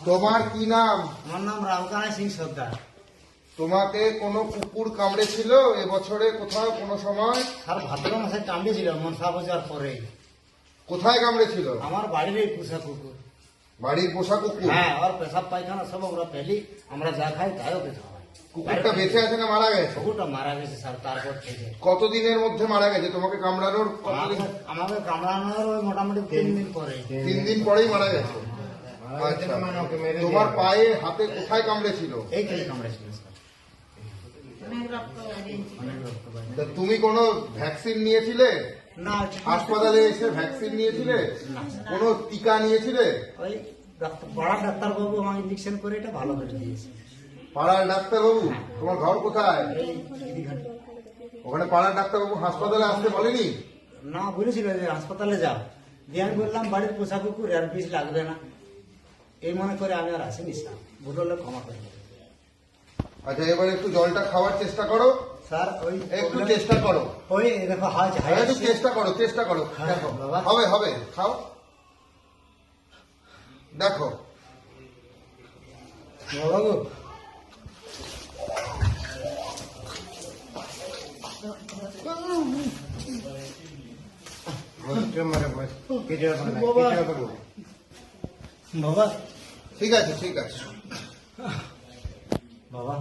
তোমার কি নাম? আমার নাম রামকানা সিং সর্দার। তোমাকে কোনো কুকুর কামড়েছিল এবছরে কোথাও কোনো সময়? স্যার ভাদ্র মাসে কামড়েছিল মনসা পূজার পরে। কোথায় কামড়েছিল? আমার বাড়ির এই পোষা কুকুর। বাড়ির পোষা কুকুর? হ্যাঁ, আর পেশাব পায়খানা সব আমরা পেলি, আমরা যা খাই তাইও পেতে হয়। কুকুরটা বেঁচে আছে না মারা গেছে? কুকুরটা মারা গেছে স্যার তারপর থেকে। কতদিনের মধ্যে মারা গেছে? তোমাকে কামড়ানোর কতদিন? আমাকে কামড়ানোর ওই মোটামুটি 3 দিন পরে। 3 দিন পরেই মারা গেছে। আচ্ছা, তোমার পায়ে হাতে কোথায় কামড়েছিল? এইখানে কামড়েছিল স্যার। অনেক রক্ত তা তুমি কোনো ভ্যাকসিন নিয়েছিলে? না, হাসপাতালে এসে ভ্যাকসিন নিয়েছিলে? কোনো টিকা নিয়েছিলে? ওই পাড়ার ডাক্তারবাবু আমাকে ইঞ্জেকশন করে এটা ভালো করে দিয়েছে। পাড়ার ডাক্তারবাবু? তোমার ঘর কোথায়? এই দিদিঘাট। ওখানে পাড়ার ডাক্তারবাবু হাসপাতালে আসতে বলেনি? না, বলেছিল যে হাসপাতালে যাও, দিয়ে আমি বললাম বাড়ির পোষা কুকুর আর পিস লাগবে না, এই মনে করে আমি আর আসিনি স্যার। ভুল হলে ক্ষমা করে দেবেন। আচ্ছা, এবার একটু জলটা খাওয়ার চেষ্টা করো স্যার ওই একটু চেষ্টা করো। ওই দেখো একটু চেষ্টা করো, চেষ্টা করো। হ্যাঁ, দেখো বাবা। হবে হবে, খাও দেখো। বাবু বাবা ঠিক আছে, ঠিক আছে। বাবা